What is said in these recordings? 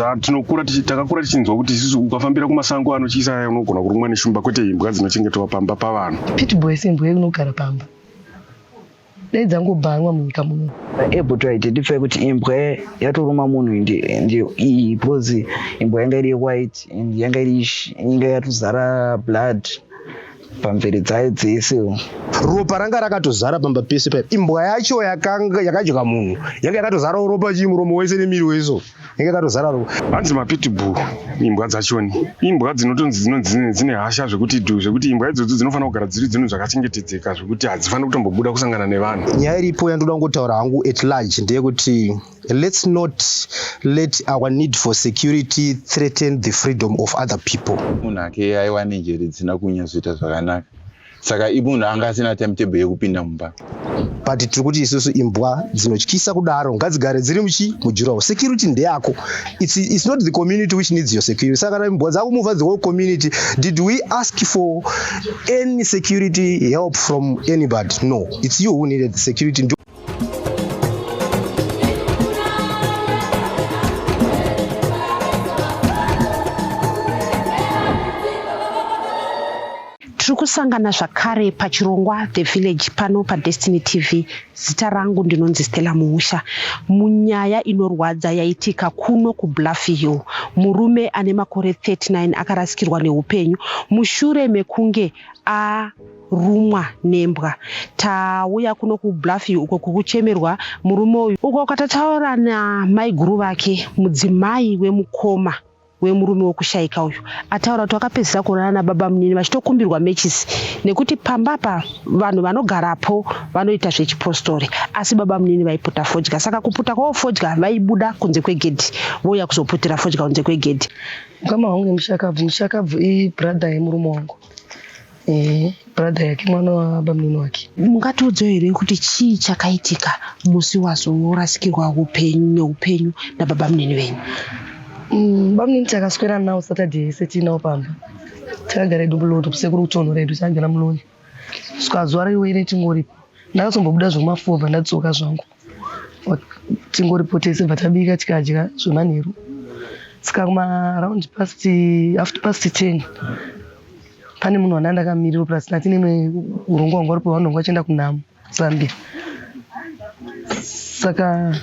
takakura tichinzwa kuti isusu ukafambira kumasango anochiisa unogona kurumwa neshumba, kwete imbwa dzinochengetwa pamba pavanhu. Pitbull imbwa inogara pamba. Dai dzangobhanwa munyika muno. Able to identify kuti imbwa yatoruma munhu ndi because imbwa yanga iri white and yanga yatozara blood pamvere dzayo dzese. Ropa ranga rakatozara pamba pese paipa. Imbwa yacho yakadya munhu yanga yakatozara ropa chimuromo wese nemiri wese yanga yakatozara ropa. Hanzi mapitbull imbwa dzachoni imbwa dzine hasha zvekuti imbwa idzodzo dzinofanira kugara dziri dzinhu zvakachengetedzeka zvekuti hadzifaniri kutombobuda kusangana nevanhu. Nyaya iripo yandoda kungotaura hangu at large ndeyekuti let's not let our need for security threaten the freedom of other people. Munhu ake aiwa nenjere dzisina kunyatsoita zvakanaka, saka munhu anga asina timetable yekupinda mumba. But tiri kuti isusu imbwa dzinotyisa kudaro ngadzigare dziri mujurawo. Security ndeyako. It's not the community which needs your security. Saka kana imbwa dzakumuvha the whole community, did we ask for any security help from anybody? No, it's you who needed the security. Tirikusangana zvakare pachirongwa The Village pano paDestiny TV. Zita rangu ndinonzi Stella Muusha. Munyaya inorwadza yaitika kuno kuBluffville, murume ane makore 39 akarasikirwa neupenyu mushure mekunge arumwa nembwa. Tauya kuno kuBluffville uko kukuchemerwa murume uyu. Uko katataura namai guru vake, mudzimai wemukoma wemurume wokushayika uyu. Ataura kuti akapedzisa kuonana nababa munini vachitokumbirwa matches nekuti pambapa vanhu vanogarapo vanoita zvechipostori, asi baba munini vaipota fodya. Saka kuputa kwavo fodya vaibuda kunze kwegedhi vouya kuzoputira fodya kunze kwegedhi. Mukama wangu mushakabvu ibrother yemurume wangu. Brother yake mwana wa baba munini wake. Mungatiudze here kuti chii chakaitika musi wazorasikirwa upenyu nababa munini wenyu? Bamunini takaswera nawo Saturday setinawo pamba. Takagara dubuloto kusekuru kutono redu chagara muloni. Saka zuva riwere tingoripo. Ndakazombobuda zvomafova ndatsoka zvangu. Tingoripo tese vatabika tikadya zvemanheru. Saka around after past 10 pane munhu wanda ndakamirira plus nati nemwe urongwa wangu waripo vanhu vachienda kunhamo Zambia. Saka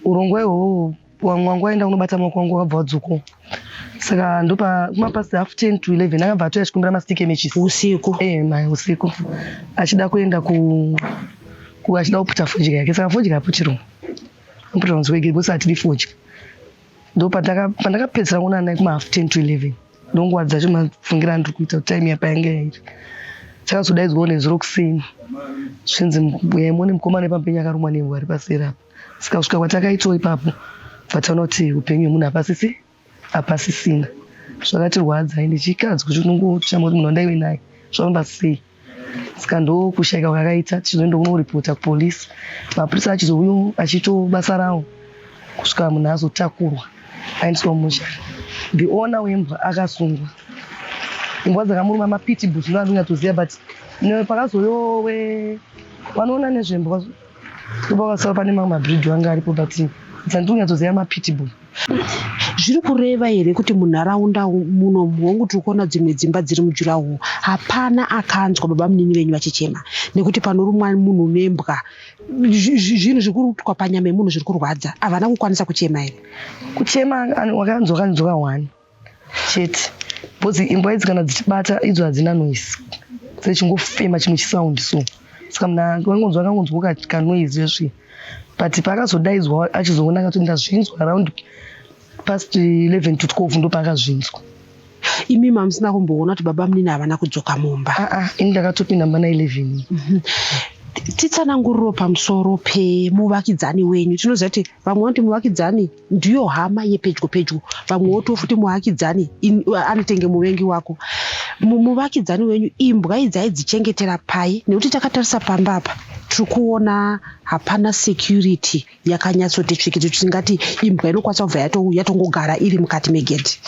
urongwa ihwohwo wangu waenda kunobata maoko wangu wabva wadzuko. Saka ndopa kumapasi half 10 to 11 akabva atoya achikumbira masitike matches usiku. Usiku achida kuenda achida kuputa fodya yake. Saka fodya yaputirwa aputirwa kunze kwegedhi bosi hatidi fodya. Ndo pandakapedzera kuona naye kuma half 10 to 11 ndonguva dzacho mafungira ndiri kuita kuti time yapa yanga yairi. Takazodaidzwawo nezuro kuseni zvinzi muone mukomana wepampenyu akarumwa nembwa ari paseri apa. Saka kusvika kwatakaitawo ipapo vataona kuti upenyu hwemunhu hapasisina. Zvakatirwadza ende chikadzi kuti unongoshamba kuti munhu wandaive naye zvanomba sei. Saka ndokushayika kwakaita tichizoenda kunoripota kupolisi. Mapurisa achizouya achito basa rawo kusvika munhu azotakurwa aendeswa mumusha. The owner wembwa akasungwa. Imbwa dzakamuruma mapitbull ndinonyatsoziva but pakazoyowe vanoona nezvembwa ndopakasara pane mamwe mabhridhi wanga aripo but dzandinonyatsoziva mapitbull. Zviri kureva here kuti munharaunda muno muhongu tiri kuona dzimwe dzimba dziri mujuraho hapana akanzwa baba munini venyu vachichema nekuti panorumwa munhu nembwa zvinhu zviri kuitwa panyama yemunhu zviri kurwadza havana kukwanisa kuchema here? Kuchema wakanzwa 1 chete bhozi imbwa idzi kana dzichibata idzo hadzina noise dzichingofema chimwe chisaundi so. Saka munhu akangonzwa kanoise yesvi but pakazodaidzwa achizoona akati ndazvinzwa around past 11 to 12 ndo pakazvinzwa. Imi mamusina kumboona kuti baba munini havana kudzoka mumba? Ini ndakatopinda mba na 11. Titsananguriro pamusoro pemuvakidzani wenyu. Tinoziva kuti vamwe vanoti muvakidzani ndiyo hama yepedyo pedyo, vamwe votofuti muvakidzani anotenge muvengi wako. Muvakidzani wenyu imbwa idzi aidzichengetera pai? Nekuti takatarisa pamba apa tiri kuona hapana security yakanyatsote tsvikiti tingati imbwa inokwanisa kubva yatongogara iri mukati megedhi.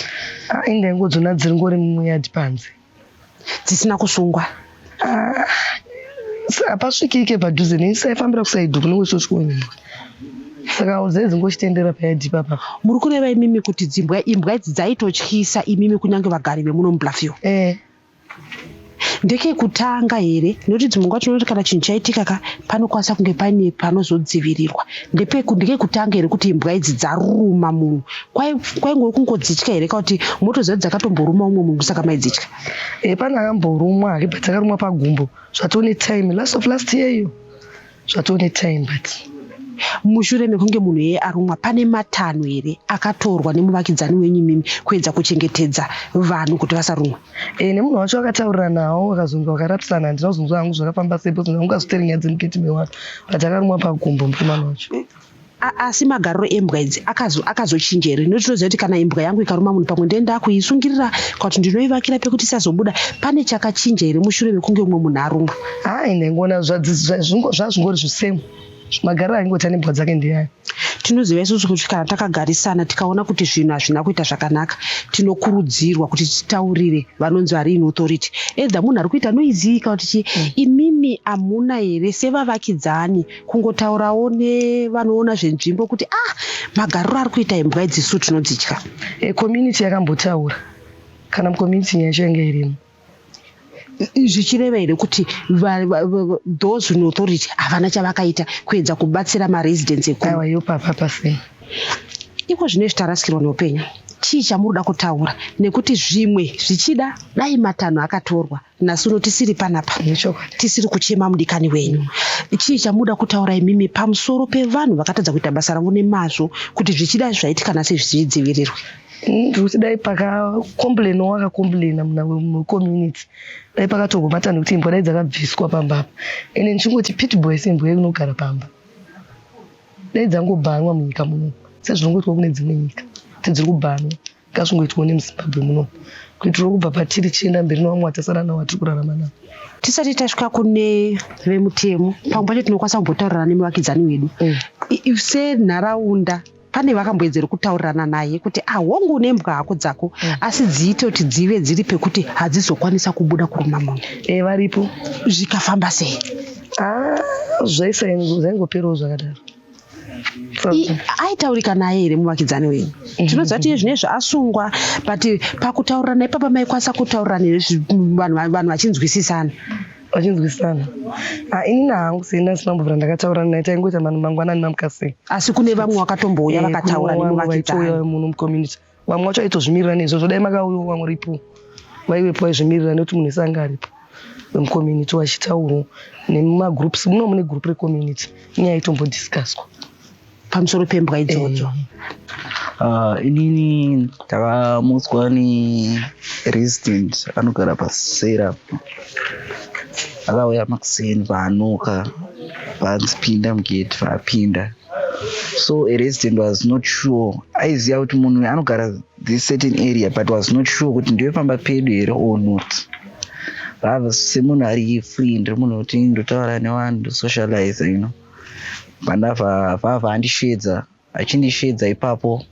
Indaingodzona dziri ngori muyadi panze dzisina kusungwa. Hapasvikike padhuze nesaifambira kusaidhi kuno kwechotyoimbwa saka zedzingochitendera payadhi papa. Muri kureva imimi kuti imbwa idzi dzaitotyisa imimi kunyange vagari vemuno muBluffville? Ndeke kutanga here nekuti dzimwe nguva tinoti kana chinhu chaitika ka panokwanisa kunge paine panozodzivirirwa. Ndeke kutanga here kuti imbwa idzi dzaruma munhu? Kwaingori kungodzitya here kuti motoziva kuti dzakatomboruma umwe munhu saka maidzitya? Pane akamborumwa hake but dzakarumwa pagumbo zvatone time last year iyo zvatone time but mushure mekunge munhu yeye arumwa pane matanho here akatorwa nemuvakidzani wenyu mimi kuedza kuchengetedza vanhu kuti vasarumwa? Nemunhu wacho akataurira nawo akazonzi wakarapisana handina kuzonzwa hangu zvakafamba sepo zvinongazoteri nyaya dzemuketi mewanhu but akarumwa pagumbo mukomana wacho. Asi magariro embwa idzi akazochinja here? Nokuti tinoziva kuti kana imbwa yangu ikaruma munhu pamwe ndoenda kuisungirira kuti ndinoivakira pekuti isazobuda. Pane chakachinja here mushure mekunge umwe munhu arumwa? Ndaingoona zvazvingori zvisemu magariro aingota nembwa dzake ndiyayo. Tinoziva isusu kuti kana takagarisana tikaona kuti zvinhu hazvina kuita zvakanaka tinokurudzirwa kuti titaurire vanonzi vari in authority. Edha munhu ari kuita noizika kuti imimi hamuna here sevavakidzani kungotaurawo nevanoona zvenzvimbo kuti magariro ari kuita imbwa idzi su tinodzitya? Community yakambotaura kana mucommunity nyaya yacho yanga irimo. Zvichireva here kuti those in authority havana chavakaita kuedza kubatsira maresidents ekuru? Aiwa iyo papa sei. Iko zvine zvitarasikirwa neupenyu. Chii chamurida kutaura? Nekuti zvimwe zvichida dai matanho akatorwa nasuno tisiri panapa tisiri kuchema mudikani wenyu. Chii chamuda kutaura imimi pamusoro pevanhu vakatadza kuita basa ravo nemazvo kuti zvichida zvaitika nase zvichidzivirirwa? Ndikuti dai pakakomplaina wakakomplaina mucommunity dai pakatorwa matanho kuti imbwa dai dzakabviswa pamba apa ende ndichingoti pitbull seimbwa inogara pamba dai dzangobhanwa munyika muno sezvinongoitwa kune dzimwe nyika kuti dziri kubhanwa ngazvingoitwa nemuZimbabwe muno kuitira kubva patiri chienda mberi nevamwe vatasara navo vatiri kurarama navo. Tisati tasvika kune vemutemo pamwe pacho tinokwanisa kumbotaurira nemuvakidzani wedu senharaunda. Pane vakamboedzera kutaurirana naye kuti hongu nembwa hako dzako asi dziite kuti dzive dziri pekuti hadzizokwanisa kubuda kuruma munhu. Varipo. Zvikafamba sei? Zvaingoperawo zvakadaro. Aitaurika naye here muvakidzani wenyu? Tinoziva kuti zvine zvaasungwa but pakutaurira naye papa maikwanisa kutaurira vanhu vachinzwisisana? Vachinzwisisana. Inini hangu sina sinambovira ndakataurana naye taingoita mangwanani mamukasei. Asi kune vamwe vakatombouya vakataura nemuvakidzani muno mucommunity. Vamwe vacho aitozvimirira nezvozvo dai makauyo vamwe ripo vaivepo vaizvimirira nekuti munhu esanga aripo vemucommunity vachitaurawo nemumagroups muno mune group recommunity inyaya itombodiscusswa pamusoro pembwa idzodzo. Inini ndakamutswa neresident anogara paSerap. Akauya makuseni paanoka panzipinda mugate paapinda. So a resident was not sure. Aiziva kuti munhu anogara this certain area but was not sure kuti ndiwe pamba pedu here or not. Semunhu ari free ndiri munhu kuti ndotaura nevanhu ndosocialize pandabva andishedza achindishedza ipapo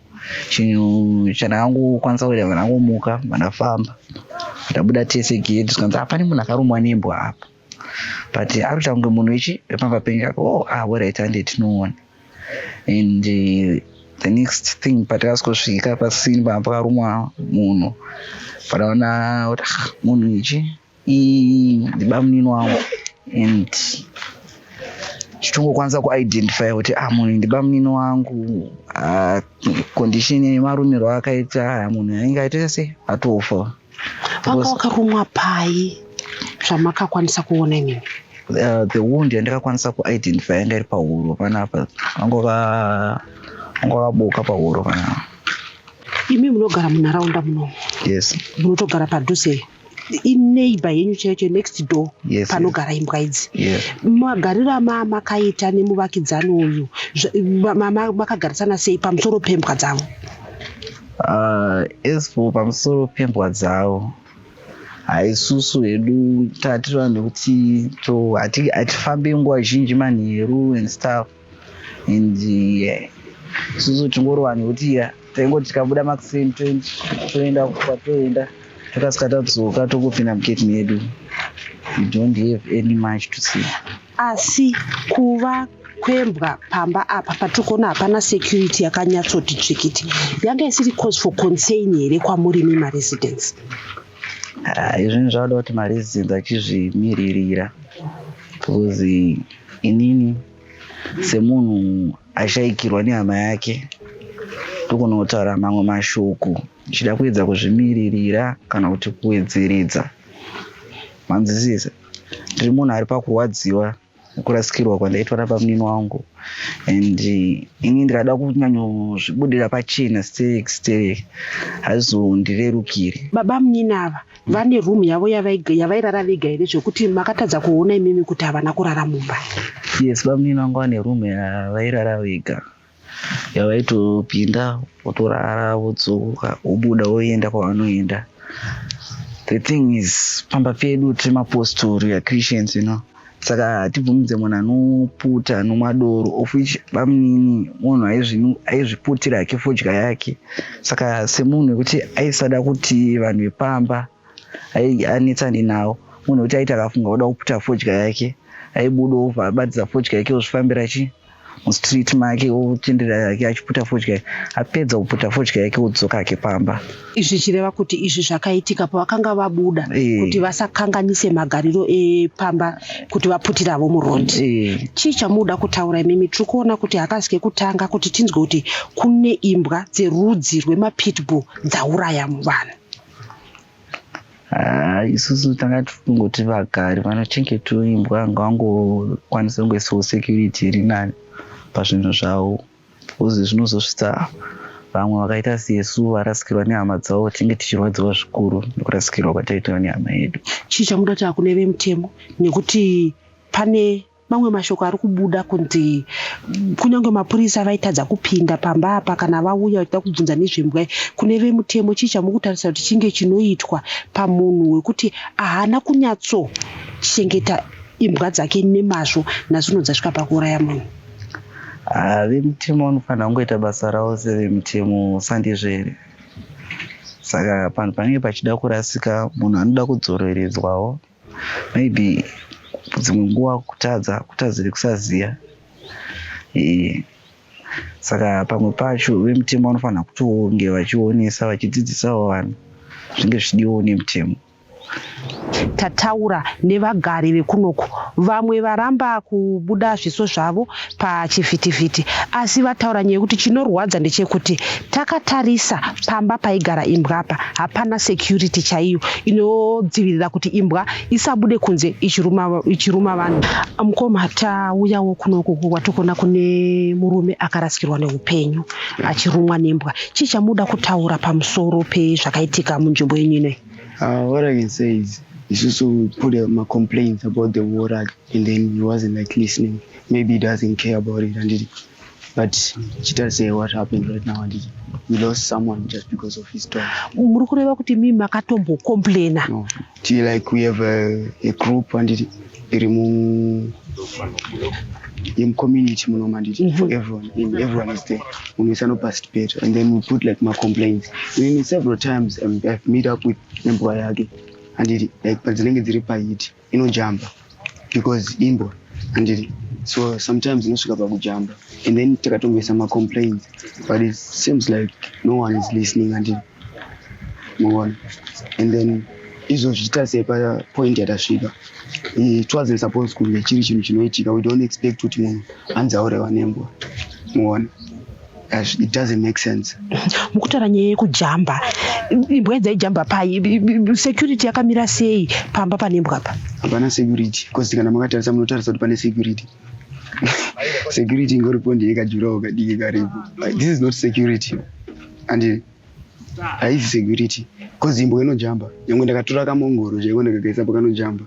chinhu chandangokwanisa kuita vanangomuka vandafamba ndabuda tese gate tikanzi hapane munhu akarumwa nembwa apa but ari kuita kunge munhu ichi wepamba penyu ako alright hande tinoona. And the next thing patakasvika pasini pakarumwa munhu padaona kuti munhu ichi ndibamunini wangu and tichingokwanisa kuidentify kuti munhu ndibamunini wangu condition yemarumiro akaita munhu ainge aita sei atofa. Vanga vakarumwa pai zvamakakwanisa kuona imimi? The wound yandakakwanisa kuidentify yanga iri pahuro panapa vanga vakaboka pahuro panapa. Imi munogara munharaunda munomu? Yes. Munotogara padhuze ineighbor yenyu chaicho next door? Yes, panogara imbwa idzi? Yes. Magariro makaita nemuvakidzani uyu makagarisana sei pamusoro pembwa dzavo? As for pamusoro pembwa dzavo haisusu hedu tati vanhu kuti hatifambi nguva zhinji manheru and stuff and isusu tingori vanhu kuti taingoti tikabuda makuseni toenda kwatoenda takasvika tadzoka tokupinda mugate medu. We don't have any much to say. Asi kuva kwembwa pamba apa patirikuona hapana security yakanyatsoti tsvikiti, yanga isiri cause for concern here kwamuri nemaresidents? Izvini zvavada kuti maresidents achizvimiririra, because inini semunhu ashayikirwa nehama yake ndokunotaura mamwe mashoko chida kuedza kuzvimiririra kana kuti kuwedzeredza. Manzwisisa, ndiri munhu ari pakurwadziwa nekurasikirwa kwandaitwa nabamunini wangu, and ini ndikada kunyanyozvibudira pachena stereki hazondirerukire. Babamunini ava vane room yavo yavairara vega here zvekuti makatadza kuona imimi kuti havana kurara mumba? Yes, babamunini wangu vane room yavairara vega, yavaitopinda votorara vodzoka vobuda voenda kwavanoenda. The thing is, pamba pedu tiri mapostori yaChristians, saka hatibvumidze munhu anoputa nomadoro, of which babamunini munhu aizviputira hake fodya yake. Saka semunhu wekuti aisada kuti vanhu vepamba anetsane navo, munhu wekuti aiti akafunga kuda kuputa fodya yake aibuda obva abatidza fodya yake ozvifambira mustreet make ochenderera yake achiputa fodya yake, apedza kuputa fodya yake odzoka hake pamba. Izvi chireva kuti izvi zvakaitika pavakanga vabuda kuti vasakanganise magariro epamba kuti vaputiravo murodhi. Chii chamuda kutaura imimi? Tiri kuona kuti hakazike kutanga kuti tinzwe kuti kune imbwa dzerudzi rwemapitbull dzauraya vanhu. Isusu tanga tingoti vagari vanochengetawo imbwa ngavangokwanisa kungoisawo security iri nani pazvinhu zvavo, because zvinozosvitsa vamwe vakaita sesu varasikirwa nehama dzavo tinge tichirwadziwa zvikuru nekurasikirwa kwataitwa nehama yedu. Chii chamuda kuti hakune vemutemo, nekuti pane mamwe mashoko ari kubuda kunzi kunyange mapurisa vaitadza kupinda pamba apa kana vauya vachida kubvunza nezvembwa, kune vemutemo chii chamukutarisa kuti chinge chinoitwa pamunhu wekuti haana kunyatsochengeta imbwa dzake nemazvo nazvino dzasvika pakuuraya munhu? Vemutemo vanofanira kungoita basa ravo sevemutemo sandizvere. Saka panhu panenge pachida kurasika, munhu anoda kudzoreredzwawo, maybe dzimwe nguva kutadzire kusaziya. Saka pamwe pacho vemutemo vanofanira kutonge vachionesa vachidzidzisawo vanhu zvinge zvidiwo nemutemo. Tataura nevagari vekunoku, vamwe varamba kubuda zviso zvavo pachivhitivhiti, asi vataura nyaya yekuti chinorwadza ndechekuti takatarisa pamba paigara imbwa apa hapana security chaiyo inodzivirira kuti imbwa isabude kunze ichiruma vanhu. Mukoma, tauyawo kunoku watokona kune murume akarasikirwa neupenyu achirumwa nembwa. Chii chamuda kutaura pamusoro pezvakaitika munzvimbo yenyu inoyi? What I can say is, he's also put my complaints about the water, and then he wasn't like listening. Maybe he doesn't care about it, but she does say what happened right now, and we lost someone just because of his dog. Muri kureva kuti mimi makatombo complaina? No, like we have a group and in community for everyone, and everyone is there. When we no participate, and then we put like my complaints. Several times I've meet up with Mbwa yake, and like Panzanenge Ziripa it, jamba, because Imbo, and so sometimes jamba, and then Takatonga some complaints, but it seems like no one is listening and move on, and then izo zvichitasepa point yatasvika. It wasn't supposed to be chiri chinhu chinoitika. We don't expect kuti munhu anzi aurewa nembwa, muona. It doesn't make sense. Mukutaura nyaya yekujamba, imbwa dzaijamba pai, security yakamira sei pamba pane imbwa apa? Hapana security, because kana makatarisa munotarisa kuti pane security. Security ingoripo ndiyekajurawo kadiki karipo. This is not security, and haisi security, because imbwa inojamba. Nyangwe ndakatora kamongoro chaiwo ndakagaisa pakanojamba.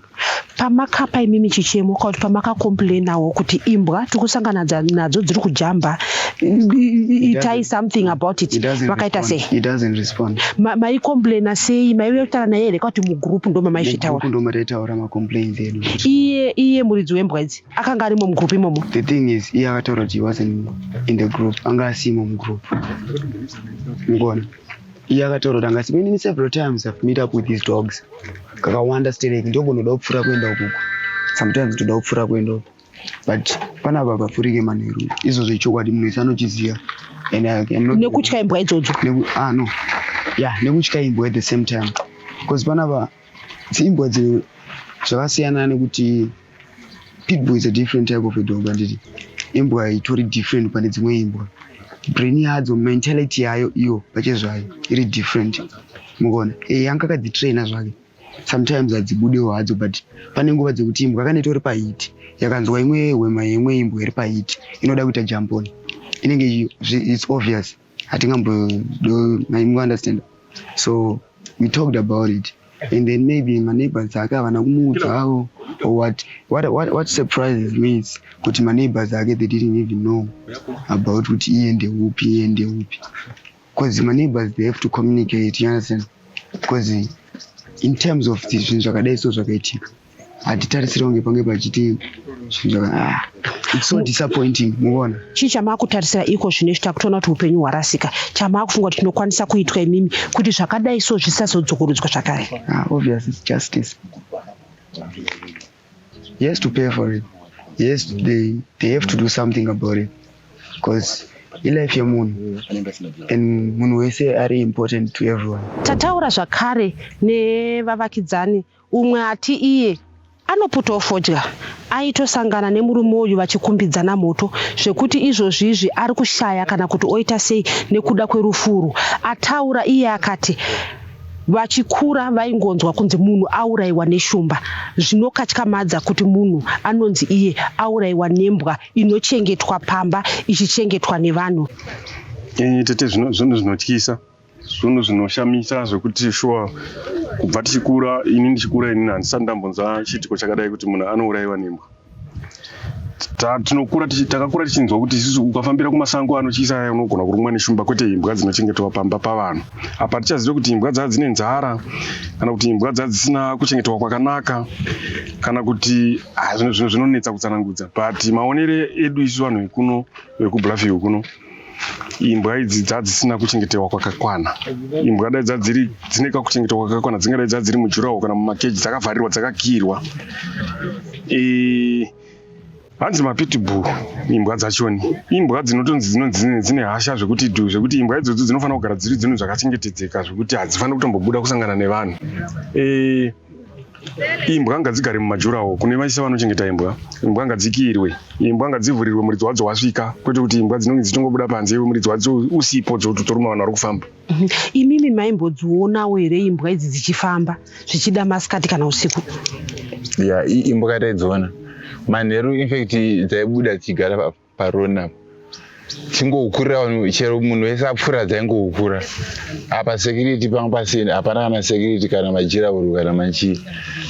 Pamakapa imimi chichemo kuti pamakakomplainawo kuti imbwa tikusangana nadzo dziri kujamba, itai something about it, vakaita sei? He doesn't respond. Maicomplaina sei? Maivekutara naye here kuti mugroup ndo mamaizvitaura? Ndo mataitaura macomplaints edu. Iye muridzi wembwa idzi akanga arimo mugroup imomo? The thing is, iye akataura kuti he wasn't in the group, anga asimo mugroup. Ngona. Iye akataura kuti anga asimo. Several times I've met up with these dogs. Kakawanda stereki ndokunoda kupfura kuenda ukuku. Sometimes toda kupfura kuenda uku. but panapa papfurike manheru izvozvo ichokwadi munhu wese anochiziva nekutya imbwa idzodzo no yeah nekutya imbwa at the same time because panapa imbwa dzino zvakasiyana nekuti pitbull is a different type of a dog anditi imbwa itori different pane dzimwe imbwa brain yadzo mentality yayo iyo pachezvayo iri different mukuona yanga akadzitraina zvake sometimes hadzibudewo hadzo but pane nguva dzekuti imbwa kana itori pahiti yakanzwa imwe hwema yemwe imbwa iri pahiti inoda kuita jump on inenge it's obvious hatingambo understand so we talked about it and then maybe my neighbors ake havana kumuudzawo or what surprises me is kuti my neighbors ake they didn't even know about kuti iende upi because my neighbors they have to communicate, you understand, because in terms of the zvinhu zvakadai so zvakaitika hatitarisira kunge pange pachiti it's so disappointing muona chii chamakutarisira iko zvine takutoona kuti upenyu hwarasika chamakufunga kuti tinokwanisa kuitwa imimi kuti zvakadai so zvisazodzokoredzwa zvakare obviously it's justice. He has to pay for it. Yes, they have to do something about it because life yemunhu and munhu wese ari important to everyone. Tataura zvakare nevavakidzani umwe ati iye anoputawo fodya aitosangana nemurume uyu vachikumbidzana moto zvekuti izvozvizvi ari kushaya kana kuti oita sei nekuda kwerufuru. Ataura iye akati vachikura vaingonzwa kunzi munhu aurayiwa neshumba, zvinokatyamadza kuti munhu anonzi iye aurayiwa nembwa inochengetwa pamba ichichengetwa nevanhu. Tete zvinhu zvinotyisa, zvinhu zvinoshamisa zvekuti shuwa kubva tichikura, ini ndichikura inini handisati ndambonzwa chiitiko chakadai kuti munhu anourayiwa nembwa. Takakura tichinzwa kuti isusu ukafambira kumasango anotyisa unogona kurumwa neshumba, kwete imbwa dzinochengetwa pamba pavanhu. Apa tichaziva kuti imbwa dzava dzine nzara kana kuti imbwa dzava dzisina kuchengetwa kwakanaka kana kuti zvinhu zvinonetsa kutsanangudza. But maonere edu isu vanhu vekuno vekublafiyo kuno, imbwa idzi dzava dzisina kuchengetewa kwakakwana. Imbwa dai dzava dzineka kuchengetewa kwakakwana, dzingadai dzava dziri mujuraho kana mumakeji dzakavharirwa dzakakirwa. Hanzi mapitbull imbwa dzachoni, imbwa dzinotonzi dzine hasha zvekuti imbwa idzodzo dzinofanira kugara dziri dzinhu zvakachengetedzeka zvekuti hadzifaniri kutombobuda kusangana nevanhu. Imbwa ngadzigare mumajuraho kune vaisa vanochengeta imbwa. Imbwa ngadzikirwe, imbwa ngadzivhurirwe muridzi wadzo wasvika, kwete kuti imbwa dzinonge dzichitongobuda panze muridzi wadzo usipo dzotoruma vanhu vari kufamba. Imimi maimbodzionawo here imbwa idzi dzichifamba zvichida masikati kana usiku? Ya imbwa taidziona manheru, in fact dzaibuda dzichigara parona chingokurira vanhu, chero munhu wese apfuura dzaingokura. Apa security panga pasina, hapana kana security kana majiravhuru kana machii.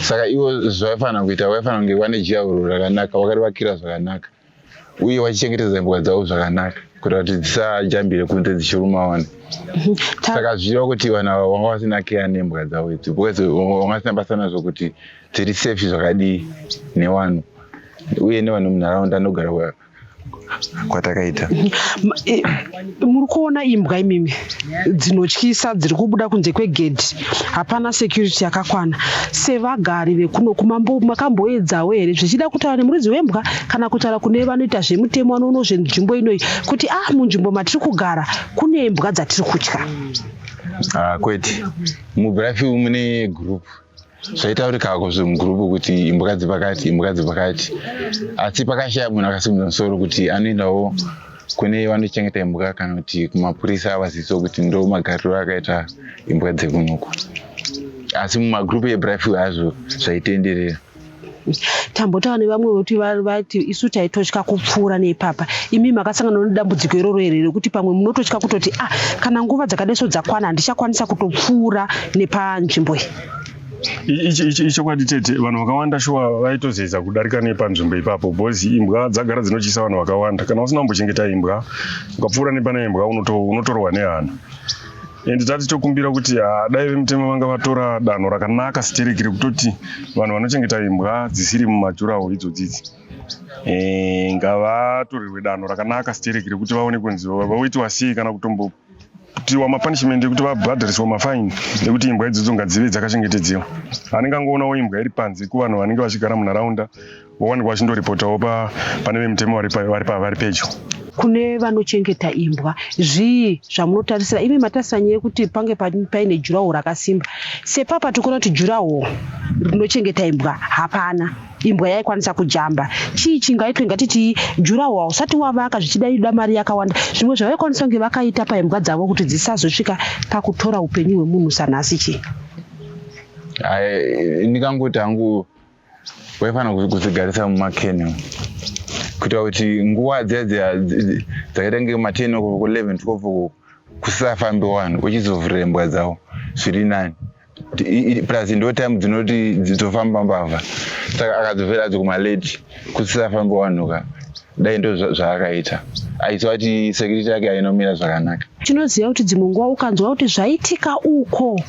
Saka ivo zvaifanira kuita, waifanira kunge wane jiravhuru rakanaka, wakarivakira zvakanaka uye wachichengetedza imbwa dzavo zvakanaka kuita kuti dzisajambire kunze dzichiruma vanhu. Saka zvichireva kuti vanhu ava vanga vasina care nembwa dzavo idzi, because vanga vasina basa nazvo kuti dziri safe zvakadii nevanhu uye nevanhu munharaunda anogara kwatakaita. Muri kuona imbwa imimi dzinotyisa dziri kubuda kunze kwegedhi, hapana security yakakwana. Sevagari vekuno kumambo makamboedzawo here zvichida kutaura nemuridzi wembwa kana kutaura kune vanoita zvemutemo vanoona zvenzvimbo inoyi kuti munzvimbo matiri kugara kune imbwa dzatiri kutya? Kwete, mublafiu mune group zvaitaurikako zvemugurupu kuti imbwa dzipakati, asi pakashaya munhu akasimudza musoro kuti anoendawo kune vanochengeta imbwa kana kuti kumapurisa avazivisawo kuti ndo magariro akaita imbwa dzekunuku, asi mumagurupu eblafiu hazvo zvaitenderera. Tambotaura nevamwe kuti vati isu taitotya kupfuura neipapa. Imi makasangana nedambudziko iroro here rekuti pamwe munototya kutoti kana nguva dzakadai so dzakwana handichakwanisa kutopfuura nepanzvimbo iyi? Ichokwadi tete, vanhu vakawanda shuwa vaitozeza kudarika nepanzvimbo ipapo because imbwa dzagara dzinotyisa vanhu vakawanda. Kana usina kumbochengeta imbwa ukapfuura nepane imbwa unotorwa nehana. And tati tokumbira kuti dai vemutemo vanga vatora danho rakanaka sitereki rekutoti vanhu vanochengeta imbwa dzisiri mumajuraho idzodzidzi, ngavatorerwe danho rakanaka sitereki rekuti vaone kunzi vaoitiwa sei kana kutombotiwa mapunishment ekuti vabhadhariswa mafaini ekuti imbwa idzodzo ngadzive dzakachengetedziwa. Haningangoonawo imbwa iri panze kuvanhu vanenge vachigara munharaunda wawanikwa vachindoripotawo pane vemutemo vari pedyo. Kune vanochengeta imbwa, zvii zvamunotarisira imi matarisira nyaya yekuti pange paine juraho rakasimba? Sepapa tikuona kuti juraho rinochengeta imbwa hapana, imbwa yaikwanisa kujamba. Chii chingaitwe? Ngatiti juraho hausati wavaka zvichida mari yakawanda, zvimwe zvavaikwanisa kunge vakaita paimbwa dzavo kuti dzisazosvika pakutora upenyu hwemunhu sanhasi. Chii ndikangoti hangu waifanira kudzigarisa mumakeni kuita kuti nguva dzakaita nge 10 ku 11 12 kusafambe vanhu uchizovhurira imbwa dzavo zviri nani, plus ndo time dzinoti dzitofamba mbavha, saka akadzovhera kumaleti kusafambe vanhu ka dai ndo zvaakaita. Aitwa kuti security yake ainomira zvakanaka. Tinoziva kuti dzimwe nguva ukanzwa kuti zvaitika uko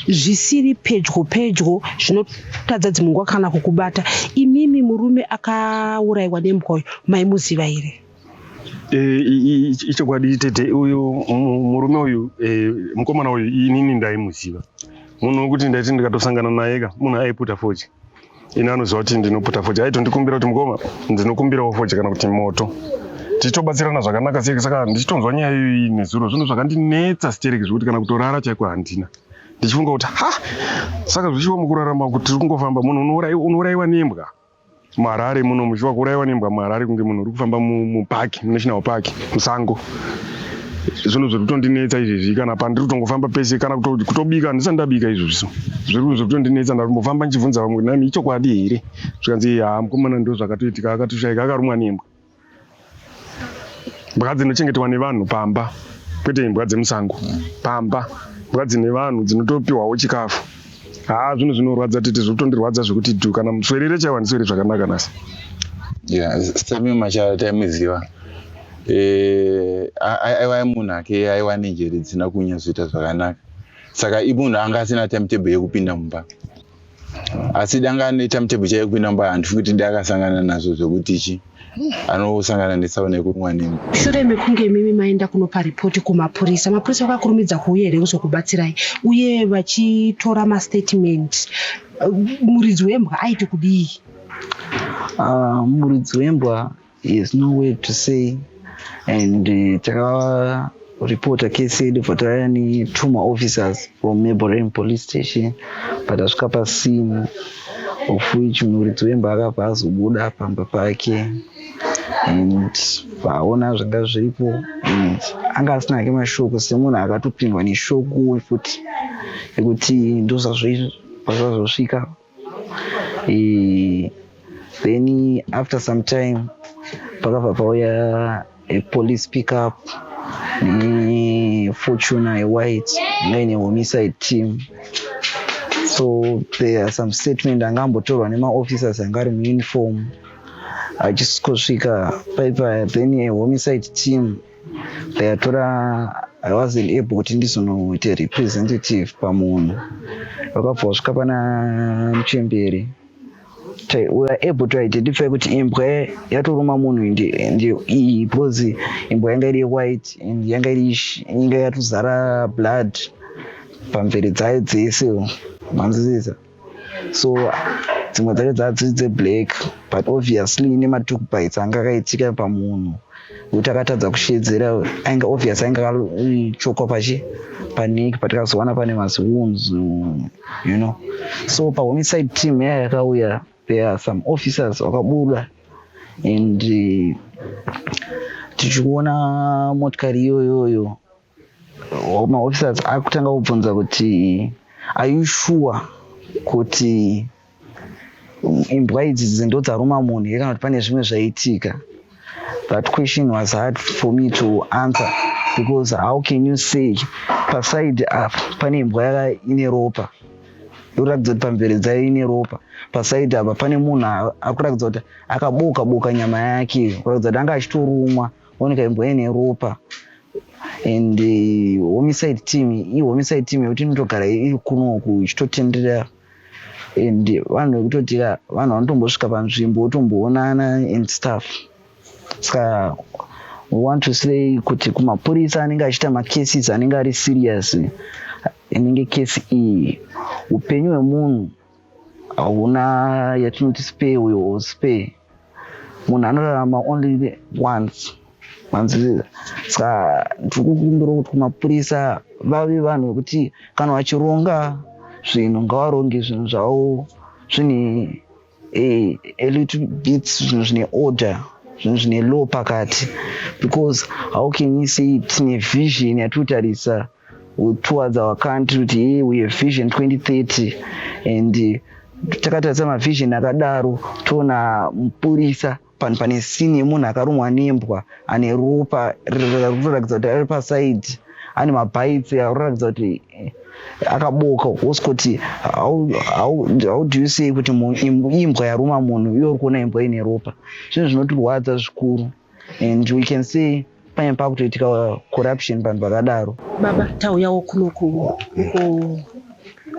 zvisiri pedyo zvinotadza dzimwe nguva kana kukubata. Imimi murume akaurayiwa nembwa maimuziva here? Ichokwadi tete, uyu murume uyu mukomana uyu inini ndaimuziva. Munhu wekuti ndaiti ndikatosangana naye ka munhu aiputa fochi. Ina anoziva kuti ndinoputa fochi. Aitondikumbira kuti mukoma ndinokumbirawo fochi kana kuti moto. Tichitobatsirana zvakanaka sei, saka ndichitonzwa nyaya iyi nezuro zvino zvakandinetsa stereki zvekuti kana kutorara chaiko handina. Ndichifunga kuti saka zvichiwa mukurarama kuti tiri kungofamba munhu unourayiwa nembwa muHarare muno, muchiwa kuurayiwa nembwa muHarare kunge munhu uri kufamba mupaki, munational park, musango. Zvino zviri kutondinetsa izvezvi, kana pandiri kutongofamba pese kana kutobika ndisati ndabika izvozvo. Zviri kutondinetsa, ndatombofamba ndichibvunza vamwe nani ichokwadi here, zvikanzi mukomana ndo zvakatoitika, akatoshaika akarumwa nembwa. Mbwa dzinochengetwa nevanhu pamba, kwete imbwa dzemusango, pamba. Mbwa dzine vanhu dzinotopiwawo chikafu. Zvino zvinorwadza tete, zvotondirwadza zvekuti kana muswerere chaiwa ndiswere zvakanaka nasi. Sami Machara taimuziva. Aiwa munhu ake aiwa nenjere dzisina kunyatsoita zvakanaka. Saka munhu anga asina timetable yekupinda mumba. Asi danga ane timetable chayekupinda mumba, handifungi kuti ndakasangana nazvo zvokuti anosangana nesauna yekurumwa nembwa. Shure mekunge mimi maenda kunopa ripoti kumapurisa, mapurisa vakakurumidza kuuya here kuzokubatsirai uye vachitora mastatement, muridzi wembwa aiti kudii? Muridzi wembwa is no way to say, and takaripota case yedu for tayani 2 officers from neighboring police station, but asvika pasini of which muridzi wembwa akabva azobuda pamba pake and vaona zvanga zviripo, and anga asina hake mashoko semunhu akatopindwa neshoko futi yekuti ndozvazvosvika. Then after some time pakabva pauya a police pickup neFortuna white naine homicide team. So there are some statement angambotorwa nemaofficers anga ari muuniform achisvika paipa. Then a homicide team yatora, I wasn't able kuti ndizonoita representative pamunhu, vakabva vasvika pana Muchembere. We were able to identify kuti imbwa yatoruma munhu ndio iyi, because imbwa yanga iri white and yanga yatozara blood pamvere dzayo dzese manzisa. So dzimwe dzacho dzadziri dzeblack, but obviously nema2 bites anga akaitika pamunhu kuti akatadza kushedzera, ainga obvious ainga akachokwa paneki, but akazowana pane wounds, you know. So pahomicide team yakauya, there are some officers wakabuda, and tichiona motikari iyoyo maofficers akutanga kubvunza kuti are you sure kuti imbwa idzi ndo dzaruma munhu kana kuti pane zvimwe zvaitika? That question was hard for me to answer, because how can you say paside pane imbwa ine ropa, uratidza kuti pamvere dzayo ine ropa, pasaidi apa pane munhu akuratidza kuti akaboka nyama yake, kuratidza kuti anga achitorumwa oneka imbwa ine ropa. And homicide team yekuti inotogara iri kunoku ichitotendera, and vanhu vekutoti vanhu vanotombosvika panzvimbo votomboonana and stuff. Saka we want to say kuti kumapurisa anenge achiita macases anenge ari serious, inenge case iyi upenyu hwemunhu hauna yatinoti spare wheel or spare. Munhu anorarama only once. Saka tikukumbira kuti kumapurisa vave vanhu vekuti kana vachironga zvinhu ngavaronge zvinhu zvavo zvine a little bit zvinhu zvine order, zvinhu zvine law pakati, because how can you say tine vision yatotarisa towards our country kuti hey, we have vision 2030 and takatarisa mavision akadaro toona mupurisa panhu pane sini yemunhu akarumwa nembwa ane ropa rinoratidza kuti ari pasaidi, ane mabhaitsi arikuratidza kuti akaboka osikuti how do you say kuti imbwa yaruma munhu iyo uri kuona imbwa ine ropa. Zvinhu zvinotirwadza zvikuru and we can say pane pakutoitika corruption panhu pakadaro. Baba tauyawo kunoku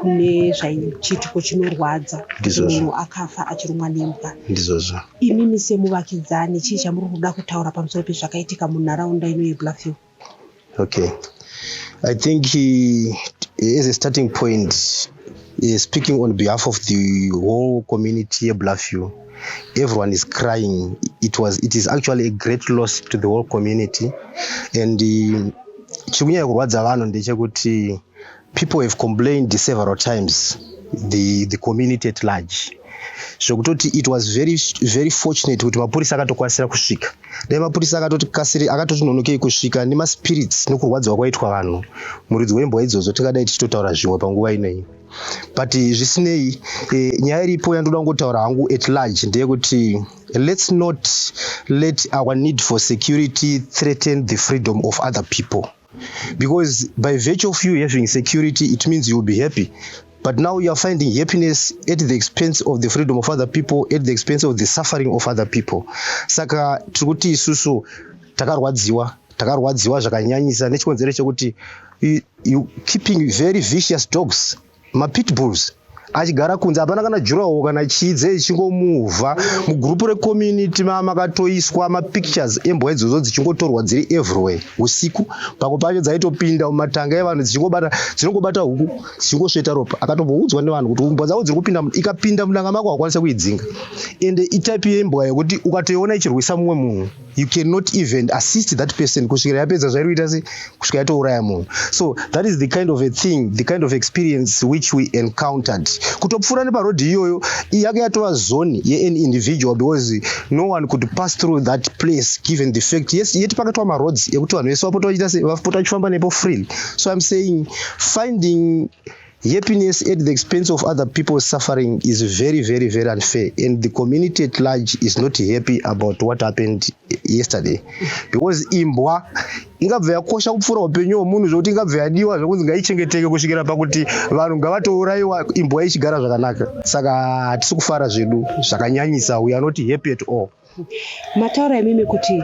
kune chiitiko chinorwadza munhu akafa achirumwa nembwa. Ndizvozvo. Imimi semuvakidzani chii chamuri kuda kutaura pamusoro pezvakaitika munharaunda ino yeBluffview? Okay, I think as a starting point, speaking on behalf of the whole community of Bluffview, everyone is crying. It is actually a great loss to the whole community, and chikunyanya kurwadza vanhu ndechekuti people have complained several times, the community at large. Zvokutoti it was very fortunate kuti mapurisa akatokwanisa kusvika. Dai mapurisa akatoti nonokei kusvika nemaspirits nokurwadziwa kwaitwa vanhu muridzi wembwa idzodzo tikadai tichitotaura zvimwe panguva inoyi. But zvisinei, nyaya iripo yandoda kungotaura hangu at large ndeyekuti let's not let our need for security threaten the freedom of other people, because by virtue of you having security it means you will be happy. But now you are finding happiness at the expense of the freedom of other people, at the expense of the suffering of other people. Saka tikuti isusu takarwadziwa zvakanyanyisa nechikonzero chekuti you keeping very vicious dogs, pit bulls. Achigara kunze hapana kana jurawo kana chidze chingomuvha mugrupu recommunity makatoiswa mapictures embwa idzodzo dzichingotorwa dziri everywhere usiku, pako pacho dzaitopinda mumatanga evanhu dzinongobata huku dzichingosveta ropa. Akatomboudzwa nevanhu kuti mbwa dzavo dziri kupinda, ikapinda mudanga mako hakwanisa kuidzinga. And itype yembwa yekuti ukatoiona ichirwisa mumwe munhu you cannot even assist that person kusvikira yapedza zvairi kuita se kusvika yatouraya munhu. So that is the kind of a thing, the kind of experience which we encountered. Kutopfuura neparodhi iyoyo yake yatova zone ye an individual, because no one could pass through that place given the fact yes yet pakatwa maroads ekuti vanhu vese vapota vachita se vapota vachifamba nepo freely. So I'm saying finding happiness at the expense of other people's suffering is very, very, very unfair, and the community at large is not happy about what happened yesterday, because imbwa ingabva yakosha kupfuura upenyu hwemunhu zvokuti ingabva yadiwa zvokunzi ngaichengeteke kusvikira pakuti vanhu ngavatourayiwa imbwa ichigara zvakanaka. Saka hatisi kufara zvedu zvakanyanyisa, we are not happy at all. Mataura imimi kuti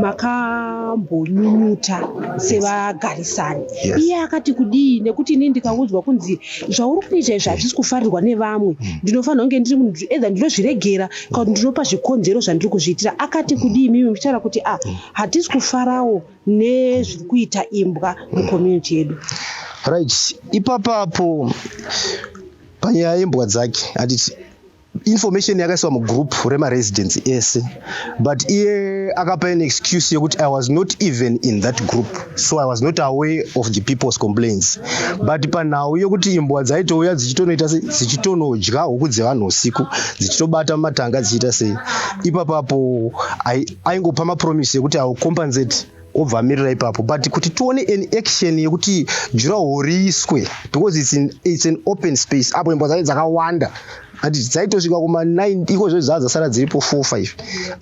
makambonyunyuta sevagarisani. Iye akati kudii nekuti ini ndikaudzwa kunzi zvauri kuita izvi hatisi kufarirwa nevamwe, ndinofanira kunge ndiri munhu edza ndinozviregera kana kuti ndinopa zvikonzero zvandiri kuzviitira. Akati kudii imimi muchitaura kuti hatisi kufarawo nezviri kuita imbwa mucommunity yedu. Right, ipapapo panyaya yembwa dzake handiti information yakaiswa mugroup remaresidents ese, but iye akapa an excuse yekuti I was not even in that group, so I was not aware of the people's complaints. But panhau yekuti imbwa dzaitouya dzichitonoita se dzichitonodya huku dzevanhu usiku dzichitobata mumatanga dzichiita sei, ipapapo aingopa mapromise yekuti I will compensate obva amirira ipapo. But kuti tione an action yekuti juraho riiswe, because it's an open space, apo imbwa dzacho dzakawanda ati dzaitosvika kuma9 iko zvo dzasara dziripo 4-5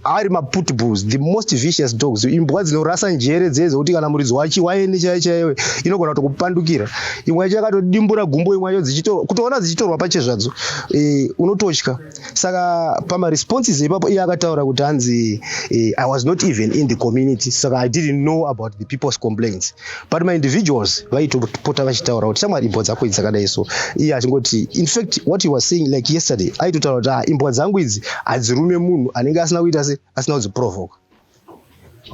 ari maput bulls, the most vicious dogs, imbwa dzinorasa njere dzedzo kuti kana muridzi wachi waene chaiwe inogona kutokupandukira. Imwe yacho yakatodimbura gumbo, imwe yacho kutoona dzichitorwa pache zvadzo unototya. Saka pamaresponses ipapo iye akataura kuti hanzi I was not even in the community, saka I didn't know about the people's complaints, but my individuals vaitopota vachitaura kuti shamwari imbwa dzako idzi dzakadai. So iye achingoti in fact what he was saying like yesterday aitotaura kuti imbwa dzangu idzi hadzirume munhu anenge asina kuita se asina kudziprovoka.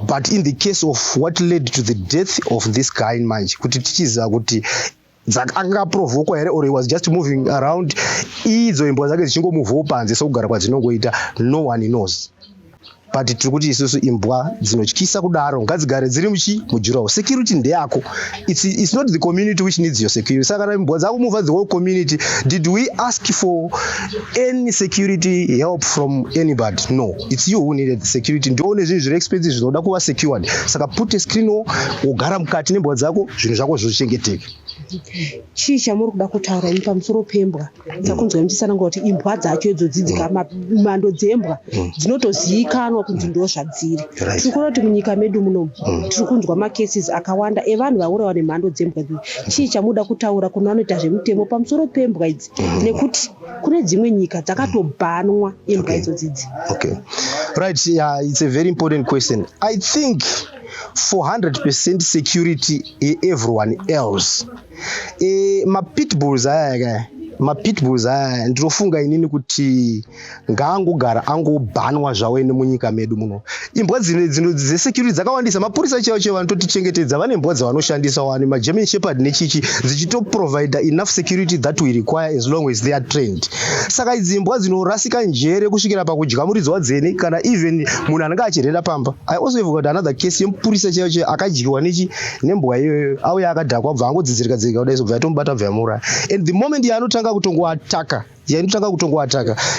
But in the case of what led to the death of this guy manje, kuti tichiziva kuti angaprovokwa here or he was just moving around idzo imbwa dzake dzichingomuvawo panze sokugara kwadzinongoita, no one knows. But tiri kuti isusu imbwa dzinotyisa kudaro ngadzigare dziri mujurawo. Security ndeyako. It's not the community which needs your security. Saka kana imbwa dzako move the whole community, did we ask for any security help from anybody? No, it's you who needed the security. Ndione zvinhu zviri expensive zvinoda kuva secured. Saka put a screen wogara mukati nembwa dzako, zvinhu zvako zvichengeteka. Chii chamuri kuda kutaura imi pamusoro pembwa dzakunzwa muchisananga kuti imbwa dzacho idzodzidzika mhando dzembwa dzinotozivikanwa kunzi ndo zvadziri. Tiri kuona kuti munyika medu munomu tiri kunzwa macases akawanda evanhu vaurawa nemhando dzembwa idzi. Chii chamuda kutaura kuna vanoita zvemutemo pamusoro pembwa idzi nekuti kune dzimwe nyika dzakatobhanwa imbwa idzodzidzi? Okay, right, yeah, it's a very important question. I think for 100% security everyone else, mapitbulls aya ndinofunga inini kuti ngaangogara angobhanwa zvawo ene munyika medu muno. Imbwa dzesecurity dzakawandisa. Mapurisa chaiwo vanototichengetedza vane imbwa dzavanoshandisa wani maGerman Shepherd nechichi dzichitoprovide enough security that we require as long as they are trained. Saka idzi imbwa dzinorasika njere kusvikira pakudya muridzi wadzene kana even munhu anenge achirenda pamba. I also have got another case yemupurisa chaiwo akadyiwa nembwa iyoyo auya akadhakwa abva angodzidzirika kudai sobva yatomubata abva yamura. And the moment yainotanga kutongoataka,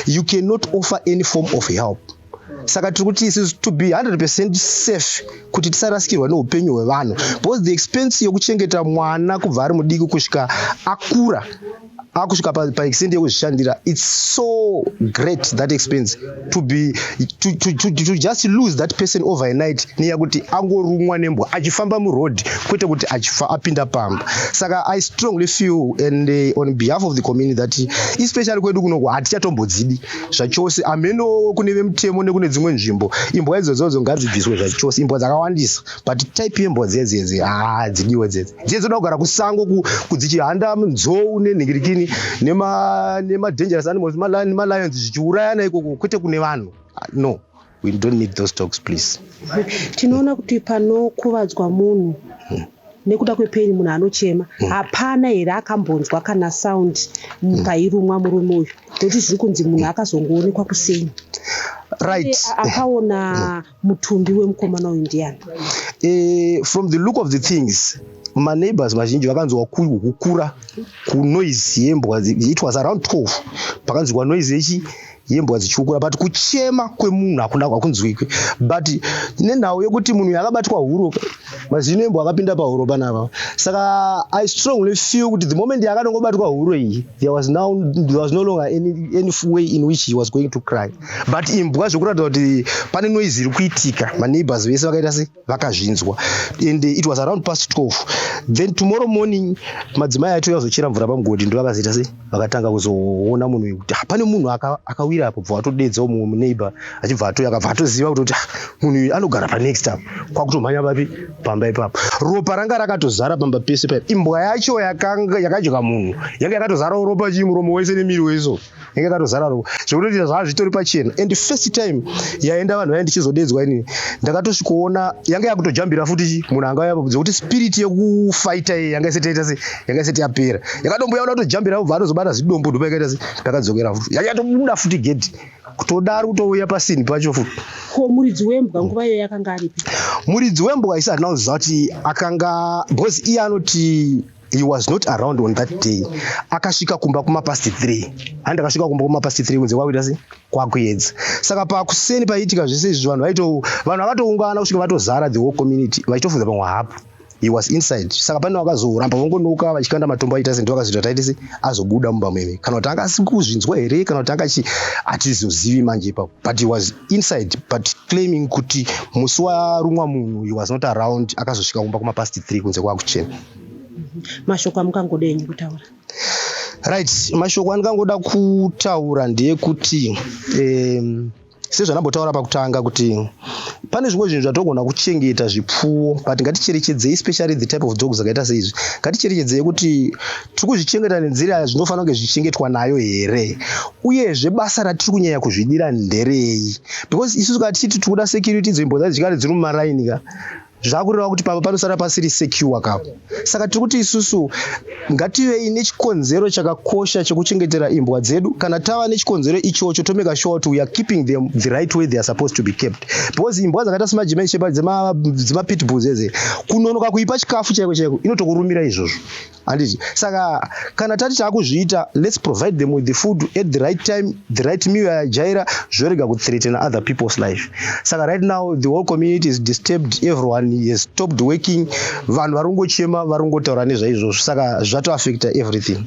you cannot offer any form of help. Saka tiri kuti isusu to be 100% safe kuti tisarasikirwa neupenyu hwevanhu, because the expense yokuchengeta mwana kubva ari mudiki kusvika akura akusvika paextent yekuzvishandira, it's so great that expense to just lose that person overnight neya kuti angorumwa nembwa achifamba muroad kwete kuti achifa apinda pamba. Saka I strongly feel and on behalf of the community that especially kwedu kunoku hatichatombodzidi zvachose ameno kune vemutemo nekune dzimwe nzvimbo imbwa idzodzo ngadzibviswe zvachose. Imbwa dzakawandisa but type yembwa dzedzedze dzidiwe dzezoda kugara kusango kudzichihanda munzou nenhingirikini nema dangerous animals nema lions zvichiurayana ikoko kwete kune vanhu. No, we don't need those dogs, please. Tinoona kuti panokuvadzwa munhu nekuda kwepeni munhu anochema hapana here akambonzwa kana sound pairumwa murume uyu, nokuti zviri kunzi munhu akazongoonekwa kuseni. Right. Akaona mutumbi wemukomana uyu ndiani? From the look of the things, maneighbors mazhinji vakanzwa kukura kunoise yembwa. It was around 12 pakanzwa noise yembwa dzichikura, but kuchema kwemunhu hakuna kwakunzwikwe. But nenhau yekuti munhu yakabatwa huro, mazino embwa akapinda pahuro panapa. Saka I strongly feel kuti the moment yakanongobatwa huro iyi, there was no longer any way in which he was going to cry. But imbwa zvokuratidza kuti pane noise iri kuitika, maneighbors vese vakaita se vakazvinzwa, and it was around past 12. Then tomorrow morning madzimai acho yazochera mvura pamugodhi ndo vakazoita se vakatanga kuzoona munhu uyu kuti pane munhu akawira apo, bva atodedzawo mumwe muneighbor achibva atoya akabva atoziva kuti munhu uyu anogara panext apo, kwakutomhanya papi pamba ipapo. Ropa ranga rakatozara pamba pese paipo. Imbwa yacho yakadya munhu yanga yakatozarawo ropa chimuromo wese nemiri wese yanga yakatozara ropa zvekuti zvava zvitori pachena. And the first time yaenda vanhu vaenda ndichizodedzwa inini ndakatosvikoona yanga yakutojambira futi munhu anga yapo zvekuti spirit yekufighta yanga isati yapera, yakatomboya kutojambira bva atozobata zidombo ndo paikaita se takadzokera futi yakatobuda futi gate kutodaro kutouya pasini pacho futi. Ko muridzi wembwa nguva iyo yakanga aripi? Muridzi wembwa isati anoziva kuti akanga, because iye anoti he was not around on that day. Akasvika kumba kumapasti 3 handi akasvika kumba kumapasti 3 kunze kwakuita se kwakuedza. Saka pakuseni paiitika zvese izvi vanhu vakatoungana kusvika vatozara the whole community vachitofunza pamwe hapo. He was inside. Saka pane vakazoramba vangonoka vachikanda matombo aita se ndo vakazoita taiti se azobuda mumba meme kana kuti anga asikuzvinzwa here kana kuti anga atizozivi manje ipapo, but he was inside but claiming kuti musi warumwa munhu he was not around. Akazosvika kumba kumapasti 3 kunze kwakuchena. Mashoko amukangodenyi kutaura? Right, mashoko andikangoda kutaura ndeyekuti sezvanambotaura pakutanga kuti pane zvimwe zvinhu zvatogona kuchengeta zvipfuwo, but ngaticherechedzei, especially the type of dogs akaita seizvi, ngaticherechedzei kuti tiri kuzvichengeta nenzira zvinofanira kunge zvichengetwa nayo here, uyezve basa ratiri kunyanya kuzvidira nderei, because isusu katiti tiri kuda security dzimbo dzachigare dziri mumaraini ka zvakureva kuti pamba panosara pasiri secure kapo. Saka tiri kuti isusu ngative nechikonzero chakakosha chekuchengetera imbwa dzedu. Kana tava nechikonzero ichocho tomeka sure kuti we are keeping them the right way they are supposed to be kept, because imbwa dzakaita semagerman shepherd dzemapitbulls eze kunonoka kuipa chikafu chaiko chaiko inotokurumira izvozvo handiti. Saka kana tati taakuzviita, let's provide them with the food at the right time, the right meal yajaira, zvorega kuthreaten other people's life. Saka right now the whole community is disturbed, everyone has stopped working, vanhu varongochema varongotaura nezvaizvozvo, saka zvatoaffecta everything.